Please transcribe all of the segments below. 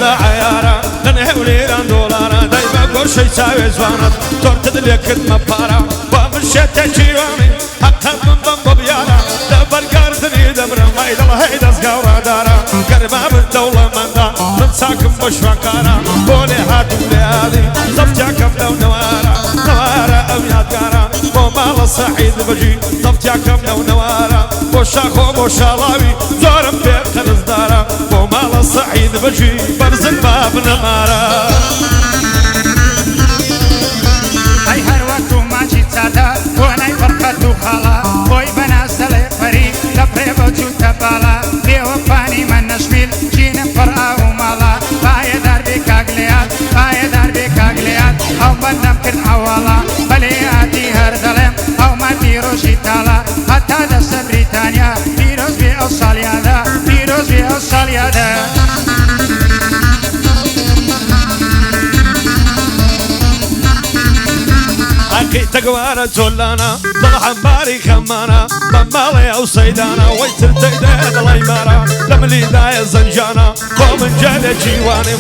عيارة تنهولي لان دولارا دايما قول شي ساوي زوانات تورتد لك مبارا ومشيت تشيواني حتى من ضم بيانا دبر قاردني دبر ما يدل هيدا سقاورا دارا قربا بالدولة من دا من ساكن مش فكارا بولي هاتو ليالي صفتياكم لو نوارا نوارا او يادقارا ومال الصعيد بجي صفتياكم لو نوارا وشاخو وشالاوي زورم بيت الزدارا ومال الصعيد بجي برز الباب نمارا هاي هر وقت ما جيت سادا وناي فرقت خالا وي بناس لي فريق لبري بوجو تبالا بيوفاني من نشميل جينا فرقا ومالا باي دربي كاغليات باي دربي كاغليات او بدنم كن حوالا بلياتي هر ظلم او ما بيروشي تالا حتى دست بريطانيا بيروز بي اوصاليا دا بيروز بي اوصاليا دا أكيد تقوارا جولانا ضلع باري خمانا بمالي أو صيدانا ويتر تيداد الأيمارا لملي داي زنجانا ومن جالي جيواني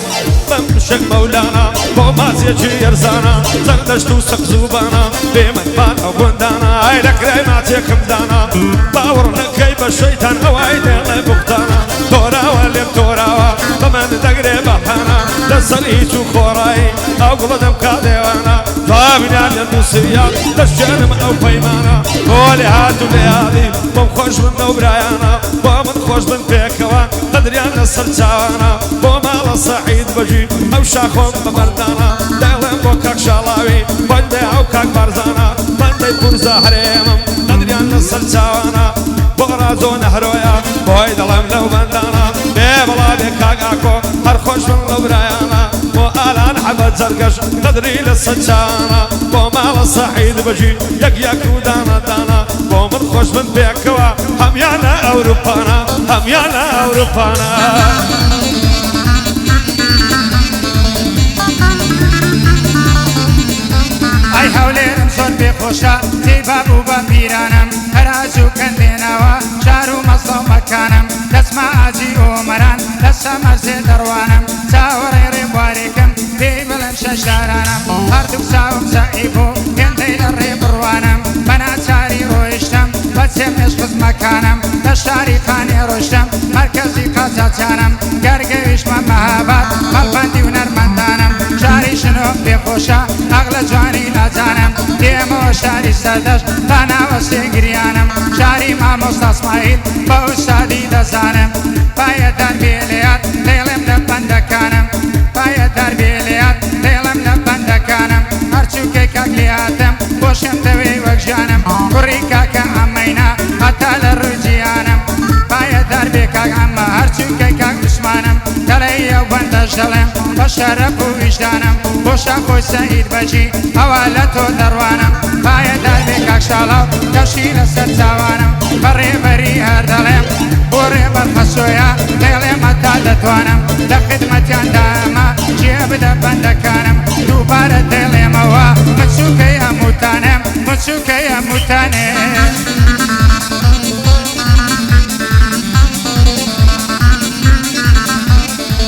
بمشك مولانا ومازي جي يرزانا زردشتو سقزوبانا بمن بانا وبندانا عيلك ريماتي خمدانا باورنا كيف الشيطان أو عيدي بقتانا تورا واليم تورا بمن تقري بحانا لسريتو خوراي أو قلدم كاديوانا فابني على النسيات للجرم أو بيمانا قولي هاتو ليالي ومخوش من وبرايانا ومن خوش من بيكوان تدري أنا السلساوانا ومال الصعيد بجي أو شاخون بمردانا دايلين بوكاك شالاوي بندي أو كاك برزانا بندي برزا حريمم تدري أنا السلساوانا بغرازو نهرويا بويد الهم لو بندانا بيبلا بيكاك أكو هر خوش من وبرايانا وآلان حبت زرقش تدري للسلساوانا ومال الصعيد بجي يك ودانا دانا ومن خوش من بيكوا هم يانا أوروبانا هم يانا أوروبانا أي حوليرم صد بخوشا زي بابو بابيرانم هرازو كنديناوا شارو مصلو مكانم لسما أجي أمران لسما زي دروانم ساوري ريبواريكم بيبلم ششارانم هردوك ساوم زائبو ينتي للريب روانم بنا تاري رويشتم بسيم نشخص مكانم لشاري خاني روشتم مركزي قازاتانم قرقويش مهابات مالباندي ونرمندانم شاري شنو بخوشا أغلى جواني لازانم ديمو شاري سردش بانا وسيقريانم شاري ما مصطى اسماعيل بأستاذي دزانم بايا دربي ليات ليلم دبندكانم بايا دربي ليات ليلم دبندكانم هرچو كي كاقلياتم بوشم توي وكجانم كوريكا كعمينا حتى للرجيانم بايا دربي كاق عما هرچو كي كاق دشمانم تلي وبندش دلم بشرف وجدانم بوشا خوش سعيد بجي حوالتو دروانم بايا دربي كاق شالاو كشيل السرزاوانم بري بري هردلم بوري برخصويا ليلي متى دتوانم لخدمتيان داما جيب دبندكانم دوباره دلي موا متسوكي اموتانم متسوكي اموتانم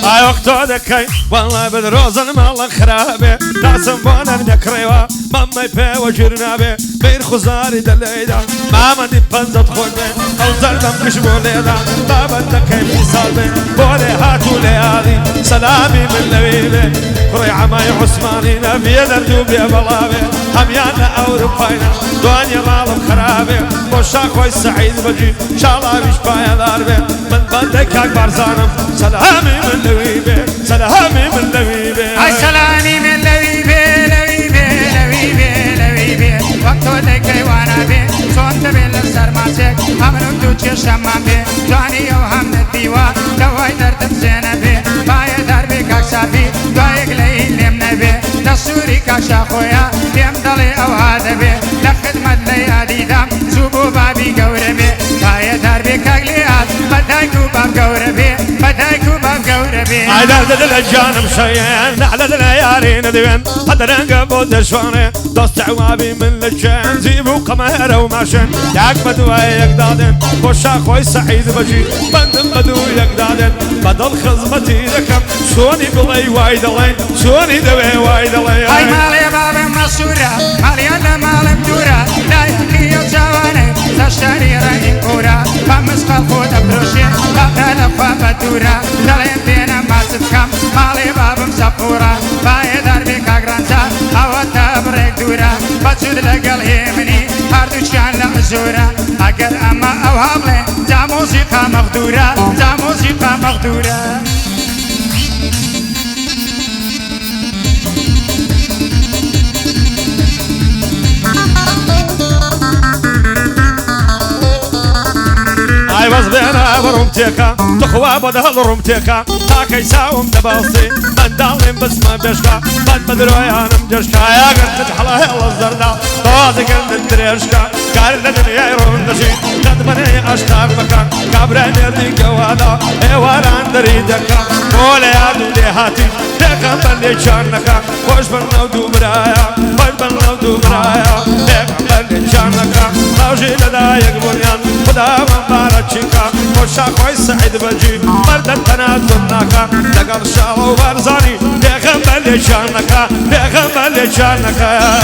اي وقتو دكاي والله بدروز المال خرابه لازم وانا نكريوا ماما يبي وجرنابه غير خزاري دليدا ماما دي بنزت خونه او زردم كشبو ليدا بابا دكاي في صالبه بولي هاتو ليالي سلامي من لبيبي كري عماي عثماني نبي دردو بي بلابي هميانا أوروباينا دوانيا مالم خرابي بوشا خوي سعيد بجي شالا بيش بايا داربي من بندك أكبر زانم سلامي من لبيبي سلامي من لبيبي أي سلامي من لبيبي لبيبي لبيبي لبيبي وقتو لكي وانا بي صوت بالسر ماسك همنو توچي شمام بي جواني يو هم نديوا دواي درد زينة بي بايا دربي كاكسافي دوايق لي لم نبي دستوري كاكشا خويا بيم دلي او هذا بي لخدمت لي عديدام زوبو بابي قوربي بايا دربي كاقليات بدايكو باب قوربي بدايكو باب قوربي عيدار دل الجانب شيئا نحلى دليارين دوين هدرن قبود شواني دوست عوابي من لجان زيبو قمهر وماشن يعقبد ويقدادن بوشا خوي سعيد بجي بندن بدو يقدادن بدل خزمتي لكم شوني بلي وايدلين شوني دوي وايدلين هاي مالي باب مسورة مالي أنا مال مدورة لا يحكي الجواني تشتري رأي كورة بمس خلقود بروشي بقى لفا بدورة دلين بينا ما تتكم مالي باب مسافورة باي دربي كاقرانتا هوا تبريك دورة بجود لقل هيمني هردو شان لعزورة أقر أما أو هبلي دا موسيقى مغدورة دا موسيقى مغدورة اي بس بينا برمتيكا تخوا بدل رمتيكا تاكي ساوم دباصي من دالين بس ما بيشكا من مدرويانم جشكا يا قرد الحلا يلا الزردا طوازي قرد الدريشكا قارد الدنيا يرون دشي تدمني اشتاق مكان كابرين يردي قوادا ايواران دريدكا قولي يا دولي هاتي ديكا بلي جانكا خوش بنودو برايا خوش بنودو برايا ديكا بلي جانكا موجي لدايق بنيان خدا مبارك شيكا خوشا خوي سعيد بجي مرد تنازلناكا لقر شاو وبرزاني ديكا بلي جانكا ديكا بلي جانكا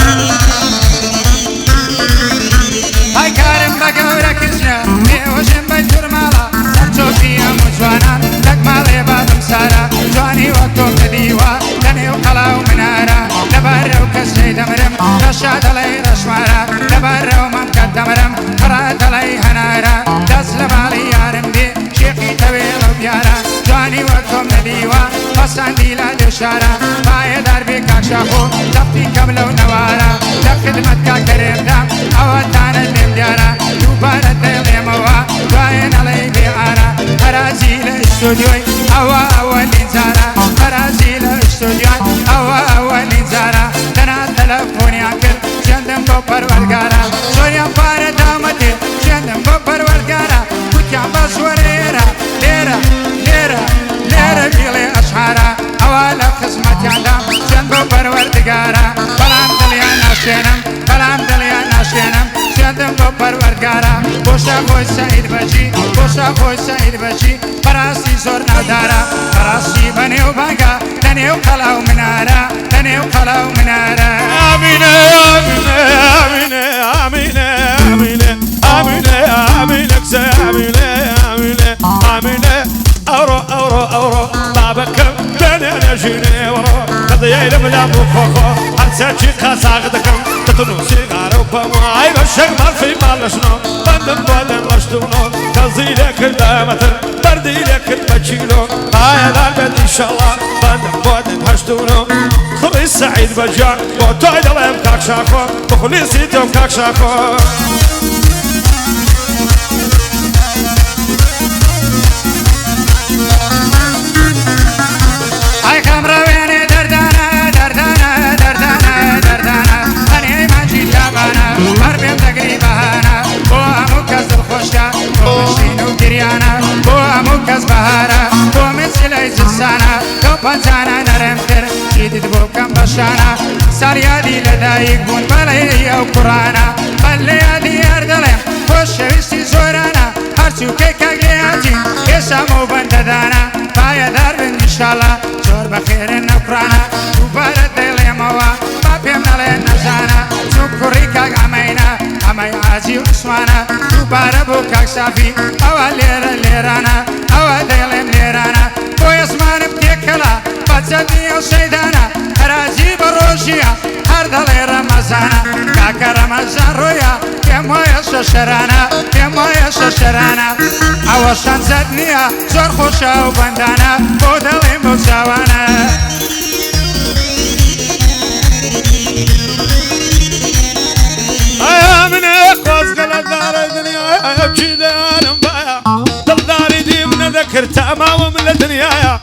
هاي كارم بقورة كزنا ميوشن بيتور مالا سرچو فيها مجوانا لك مالي بادم سارا جواني وقتو كديوا دنيو قلاو منارا لبارو كسي دمرم رشاد لي رشوارا لبارو ممكد دمرم فرات لي هنارا دس لبالي يارم دي شيخي طويل وبيارا جواني وقتو مديوا فسان ديلا دشارا باي دربي كاكشاخو دفتي كبلو نوارا لخدمت كريم دام اواتانا اللي مديارا دوبارة ديلي موا باين علي بيعارا أرازيل استوديوي أوا أول إنزارا أرازيل استوديوي أوا أول إنزارا تنا تلفوني أكل شندم بوبر والقارا سوريا بارة دامتي شندم بوبر والقارا كتيا باسور ليرا ليرا ليرا ليرا بيلي أشعارا أوالا خصمت يعدام شند بوبر والقارا بلام دليا ناشينم بلام دليا ناشينم شندم بوبر والقارا بوشا خوي سعيد بجي بوشا خوي سعيد بجي براسي زور نادارا براسي بنيو بانقا تنيو قلاو منارا تنيو قلاو منارا آمين آمين آمين آمين آمين آمين آمين آمين آمين آمين أورو أورو أورو بابك بني أنا جيني ورو قضية لملا بوخوخو هرساتي قاساغدكم تتنو سيغارو بماي بشك مال في مال شنو بندم بولن لشتونو كزي لك الدامتر بردي لك البجيلو هاي الالبد إن شاء الله بندم بولن هشتونو خلي سعيد بجا وطايد الله مكاك شاكو بخلي سيتو مكاك شاكو هاي خمرة ويني دردانا دردانا دردانا دردانا أني مانجي تابانا مربيم تقريبانا بوها مكز الخوشكا ومشينو كريانا بوها مكز بهارا ومثل الزسانا لو بانزانا نرمتر جيد بوكم بشانا ساريادي لدايق بون بلاي أو قرانا بلايادي أردلم خوشويستي زورانا هرسو كيكا قياتي يسامو بنددانا بايا داربن إن شاء الله زور بخير النقرانا دوبارة ديلي موا بابيمنا لنا زانا سكريكا عمينا عمي عازي وعثمانا دوبارة بوكاك صافي أوا ليرا ليرانا أوا ديلي مليرانا بو يسمان بتيكلا زدني وسيدانا هرازي بروشيا هردلي رمزانا كاكا رمزان رويا يا مويا ششرانا يا مويا ششرانا عوشان زدني زور خوشا وبندانا بودلي موساوانا يا من اقوس قلت دار الدنيا ابكي دار مبايا ضل داري دي من ذكر تمام من الدنيا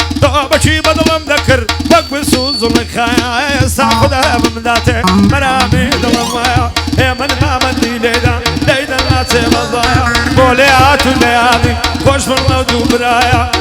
بشي بضل مذكر وقف سوز الخايا ساخذها بمداتي مرامي ضلمايا يا من ما مدي ليدا ليدا لا تمضايا بوليات الليالي خوش من لو برايا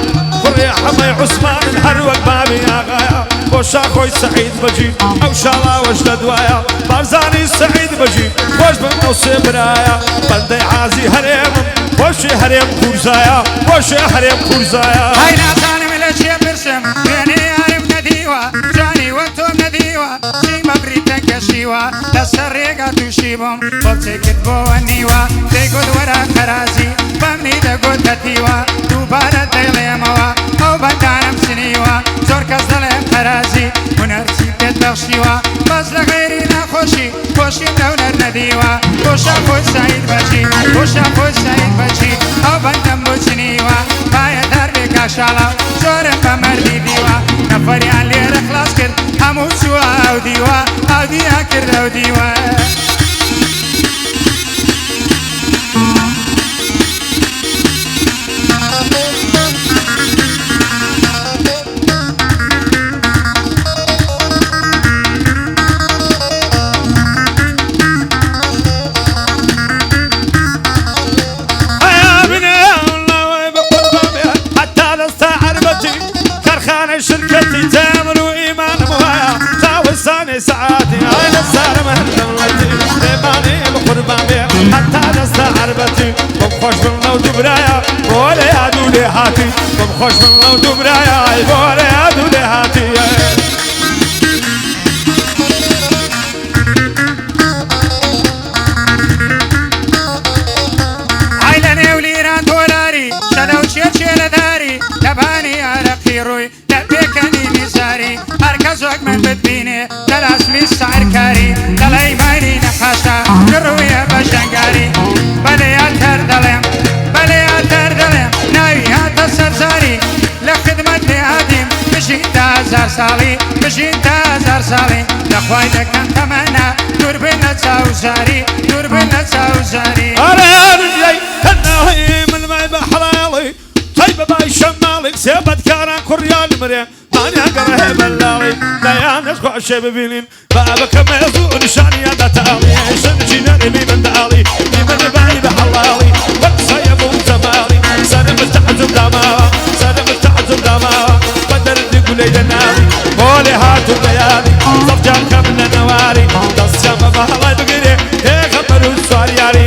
فريح حمي عثمان الحروق بابي يا غايا وش اخوي سعيد بجي او شالا وش دوايا بارزاني سعيد بجي وش بنوصي برايا بندي عازي هريم وش هريم كورزايا وش هريم كورزايا هاي ناسان ملاشي برسم بيني عارم نديوة جاني وانتم نديوة شي مبريتن كشيوة لسريقة توشيبهم قلتي كتبو النيوة تيقود ورا كرازي بمني تقود تتيوة دوبارة ديليموا او بندانم سنيوة زور كزدلم كرازي ونرسي تتبخشيوة بس لغيري نخوشي خوشي لونر نديوة خوش اخوش سعيد بجي خوش اخوش سعيد بجي او بندم بسنيوة باية دربي كاشالا زورم بمردي ديوة نفريان لير خلاص كرد همو سوا او ديوة او ديها كرد او ديوة شركتي تامر وإيمان موايا تاوساني ساعاتي أنا السارة مهلمتي إيماني بقربان بيها حتى نستعر بتي بمخوش من لو دبرايا بولي عدو لي هاتي بمخوش من لو دبرايا بولي عدو لي هاتي عيلاني وليران دولاري شلو شيل داري تباني على خيروي تبيكني مزاري هركزوك من بتبيني تلاسمي السعر كاري تلاي مايري نخاشا نروي بشنقاري بليا تردلم بليا تردلم ناوي هاتا سرزاري لخدمة لهادم مشين تازار صالي مشين تازار صالي لخواي دكان تمانا دوربنا تاوزاري دوربنا تاوزاري أنا رجلي النهيم الماي بحلالي طيب باي شمالك سيبت كاران كريان مريم ماني اقره بلالي لا نسكو الشبابين بابك ميزو نشاني هذا تالي شنجينا لي من دالي لي من باي بحلالي وقصيب وزمالي سنة مستعزم دماغ سنة مستعزم دماغ قدر تقول لي ناري بولي هاتو الليالي صف جام كمنا نواري تصجم بحلا بقري هي خبرو السوارياري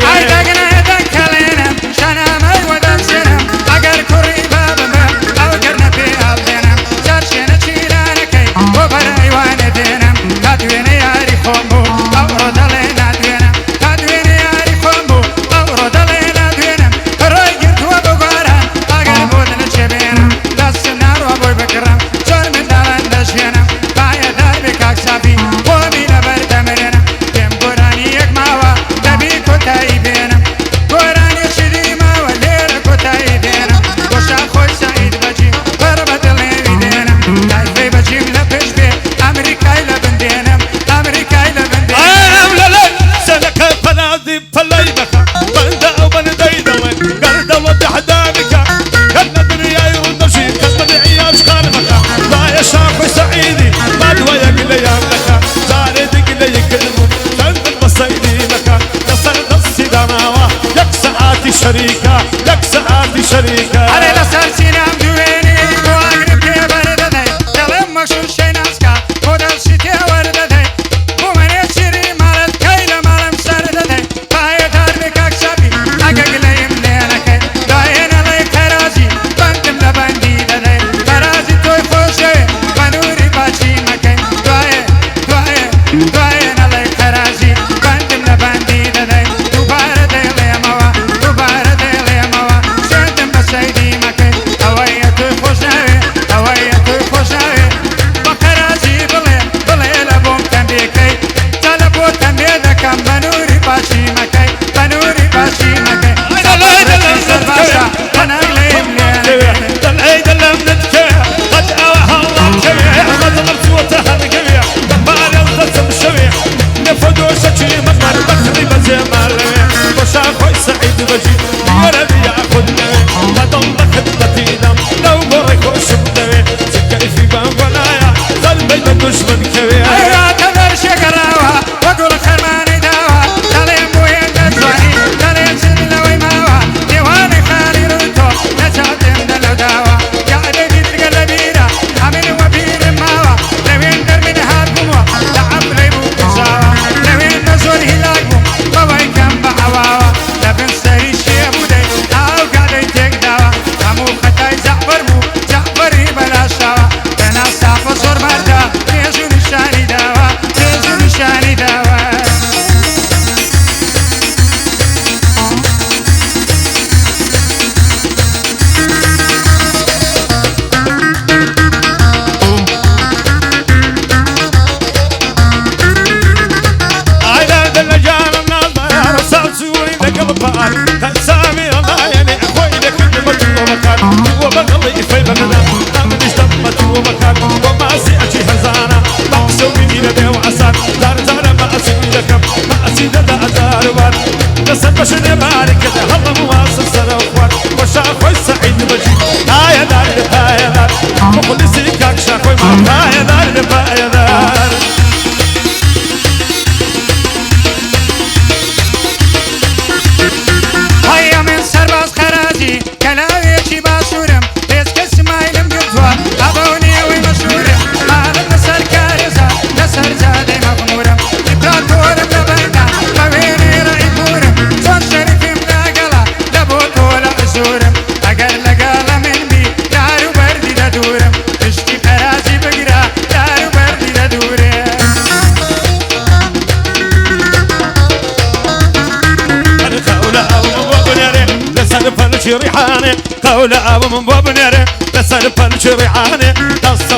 ولا من بابنيري لسر فنشري عاني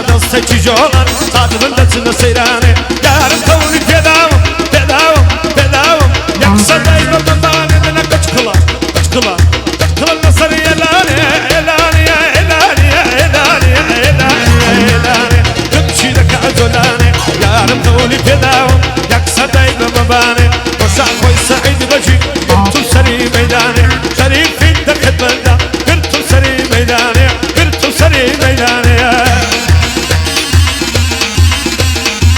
دستي جولان صاد بلدت نسيراني يا رب كوني تداوم يقصد دايما بمباني لنا كشكلا النصر إلاني تمشي لك عزولاني يا رب كوني تداوم يقصد دايما بمباني وسعك ويسعيد بجي قلتو سري ميداني شريف في دك بلدة قلتو سري ميداني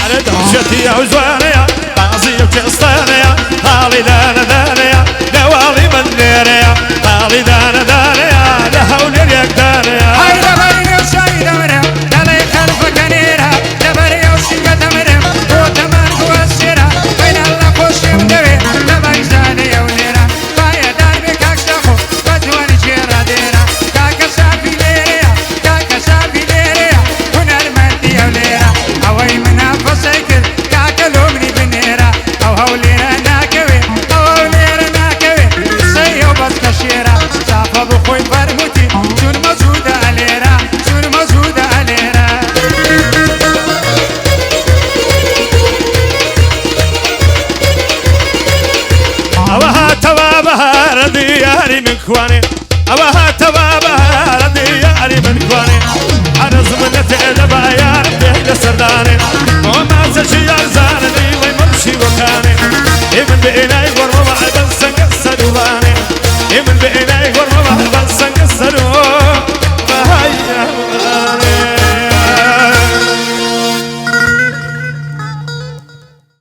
على دهشتي يا وزواني بعضي وكسطاني هالي لا